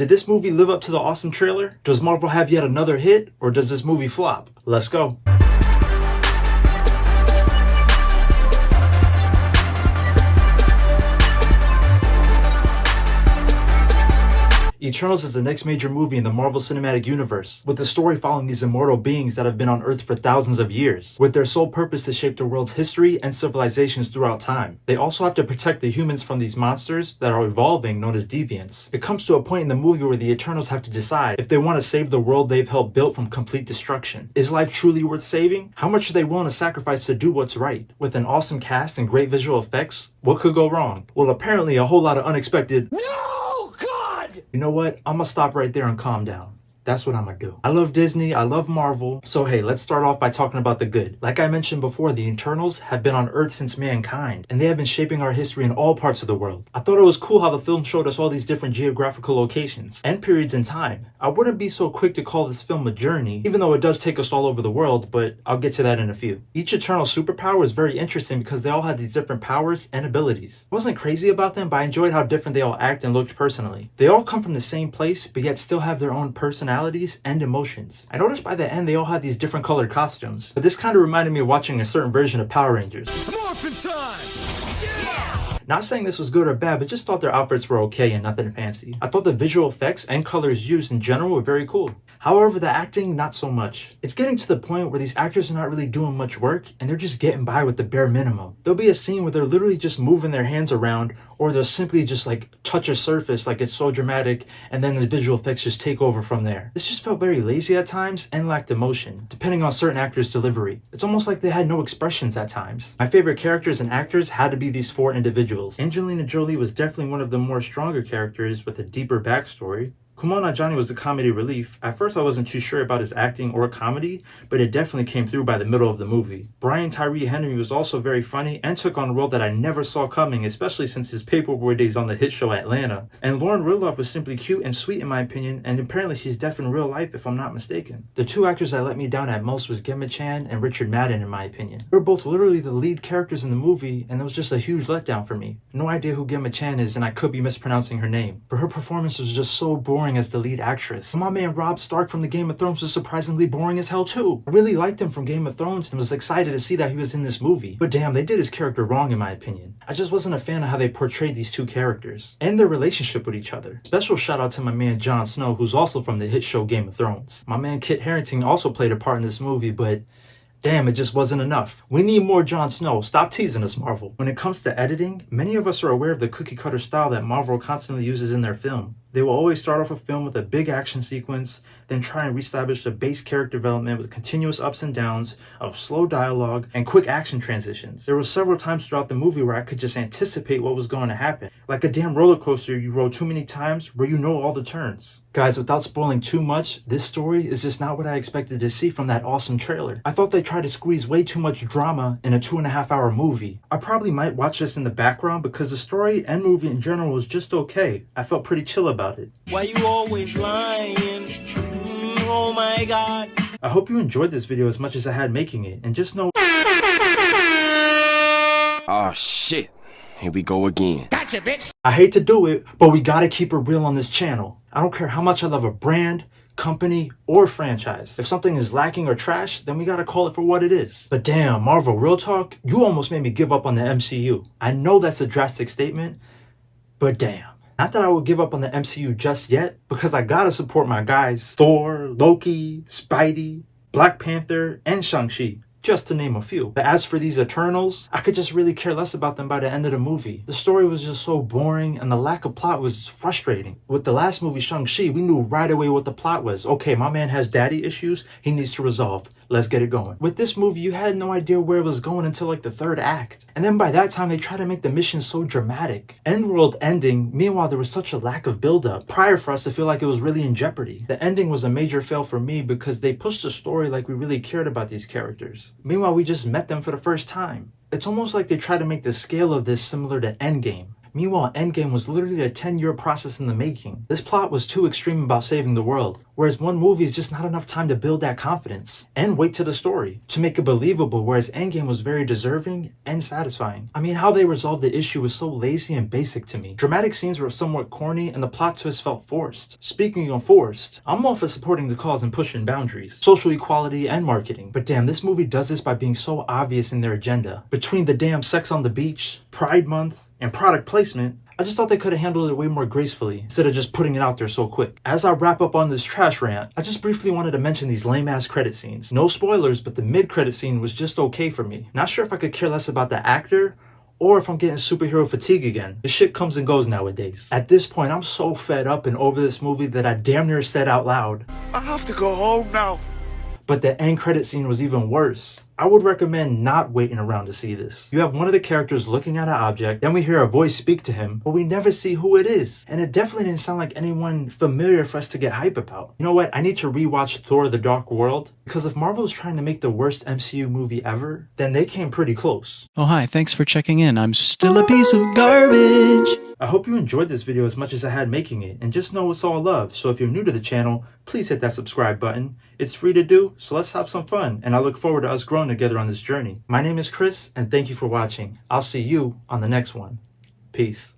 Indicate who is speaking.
Speaker 1: Did this movie live up to the awesome trailer? Does Marvel have yet another hit, or does this movie flop? Let's go. Eternals is the next major movie in the Marvel Cinematic Universe, with the story following these immortal beings that have been on Earth for thousands of years, with their sole purpose to shape the world's history and civilizations throughout time. They also have to protect the humans from these monsters that are evolving, known as deviants. It comes to a point in the movie where the Eternals have to decide if they want to save the world they've helped build from complete destruction. Is life truly worth saving? How much are they willing to sacrifice to do what's right? With an awesome cast and great visual effects, what could go wrong? Well, apparently a whole lot of unexpected You know what? I'm gonna stop right there and calm down. That's what I'm gonna do. I love Disney, I love Marvel, so hey, let's start off by talking about the good. Like I mentioned before, the Eternals have been on Earth since mankind, and they have been shaping our history in all parts of the world. I thought it was cool how the film showed us all these different geographical locations and periods in time. I wouldn't be so quick to call this film a journey, even though it does take us all over the world, but I'll get to that in a few. Each Eternal superpower is very interesting because they all had these different powers and abilities. I wasn't crazy about them, but I enjoyed how different they all act and looked personally. They all come from the same place, but yet still have their own personalities and emotions. I noticed by the end they all had these different colored costumes, but this kind of reminded me of watching a certain version of Power Rangers.
Speaker 2: It's morphin' time! Yeah!
Speaker 1: Not saying this was good or bad, but just thought their outfits were okay and nothing fancy. I thought the visual effects and colors used in general were very cool. However, the acting, not so much. It's getting to the point where these actors are not really doing much work and they're just getting by with the bare minimum. There'll be a scene where they're literally just moving their hands around, or they'll simply just like touch a surface like it's so dramatic, and then the visual effects just take over from there. This just felt very lazy at times and lacked emotion, depending on certain actors' delivery. It's almost like they had no expressions at times. My favorite characters and actors had to be these four individuals. Angelina Jolie was definitely one of the more stronger characters with a deeper backstory. Kumail Nanjiani was a comedy relief. At first I wasn't too sure about his acting or comedy, but it definitely came through by the middle of the movie. Brian Tyree Henry was also very funny and took on a role that I never saw coming, especially since his paperboy days on the hit show Atlanta. And Lauren Ridloff was simply cute and sweet in my opinion, and apparently she's deaf in real life if I'm not mistaken. The two actors that let me down at most was Gemma Chan and Richard Madden in my opinion. They were both literally the lead characters in the movie, and it was just a huge letdown for me. No idea who Gemma Chan is, and I could be mispronouncing her name, but her performance was just so boring as the lead actress. My man Robb Stark from the Game of Thrones was surprisingly boring as hell too. I really liked him from Game of Thrones and was excited to see that he was in this movie, but damn, they did his character wrong in my opinion. I just wasn't a fan of how they portrayed these two characters and their relationship with each other. Special shout out to my man Jon Snow, who's also from the hit show Game of Thrones. My man Kit Harington also played a part in this movie, but damn, it just wasn't enough. We need more Jon Snow. Stop teasing us, Marvel. When it comes to editing, many of us are aware of the cookie cutter style that Marvel constantly uses in their film. They will always start off a film with a big action sequence, then try and reestablish the base character development with continuous ups and downs of slow dialogue and quick action transitions. There were several times throughout the movie where I could just anticipate what was going to happen. Like a damn roller coaster you rode too many times where you know all the turns. Guys, without spoiling too much, this story is just not what I expected to see from that awesome trailer. I thought they tried to squeeze way too much drama in a 2.5-hour movie. I probably might watch this in the background because the story and movie in general was just okay. I felt pretty chill about it.
Speaker 2: Why you always lying? Oh my god.
Speaker 1: I hope you enjoyed this video as much as I had making it, and just know
Speaker 3: Oh shit, here we go again.
Speaker 2: Gotcha, bitch.
Speaker 1: I hate to do it, but we gotta keep it real on this channel. I don't care how much I love a brand, company, or franchise. If something is lacking or trash, then we gotta call it for what it is. But damn, Marvel, real talk, you almost made me give up on the MCU. I know that's a drastic statement, but damn. Not that I would give up on the MCU just yet, because I gotta support my guys Thor, Loki, Spidey, Black Panther, and Shang-Chi, just to name a few. But as for these Eternals, I could just really care less about them by the end of the movie. The story was just so boring, and the lack of plot was frustrating. With the last movie, Shang-Chi, we knew right away what the plot was. Okay, my man has daddy issues, he needs to resolve. Let's get it going. With this movie, you had no idea where it was going until like the third act. And then by that time, they tried to make the mission so dramatic. Endworld ending, meanwhile, there was such a lack of build-up prior for us to feel like it was really in jeopardy. The ending was a major fail for me because they pushed the story like we really cared about these characters. Meanwhile, we just met them for the first time. It's almost like they tried to make the scale of this similar to Endgame. Meanwhile, Endgame was literally a 10-year process in the making. This plot was too extreme about saving the world, whereas one movie is just not enough time to build that confidence and wait to the story to make it believable, whereas Endgame was very deserving and satisfying. I mean, how they resolved the issue was so lazy and basic to me. Dramatic scenes were somewhat corny and the plot twist felt forced. Speaking of forced, I'm all for supporting the cause and pushing boundaries, social equality and marketing, but damn, this movie does this by being so obvious in their agenda. Between the damn sex on the beach, Pride Month, and product placement, I just thought they could have handled it way more gracefully instead of just putting it out there so quick. As I wrap up on this trash rant, I just briefly wanted to mention these lame-ass credit scenes. No spoilers, but the mid-credit scene was just okay for me. Not sure if I could care less about the actor or if I'm getting superhero fatigue again. This shit comes and goes nowadays. At this point, I'm so fed up and over this movie that I damn near said out loud,
Speaker 4: I have to go home now.
Speaker 1: But the end credit scene was even worse. I would recommend not waiting around to see this. You have one of the characters looking at an object, then we hear a voice speak to him, but we never see who it is. And it definitely didn't sound like anyone familiar for us to get hype about. You know what? I need to rewatch Thor: The Dark World, because if Marvel is trying to make the worst MCU movie ever, then they came pretty close.
Speaker 5: Oh hi, thanks for checking in. I'm still a piece of garbage.
Speaker 1: I hope you enjoyed this video as much as I had making it, and just know it's all love, so if you're new to the channel, please hit that subscribe button. It's free to do, so let's have some fun, and I look forward to us growing together on this journey. My name is Chris, and thank you for watching. I'll see you on the next one. Peace.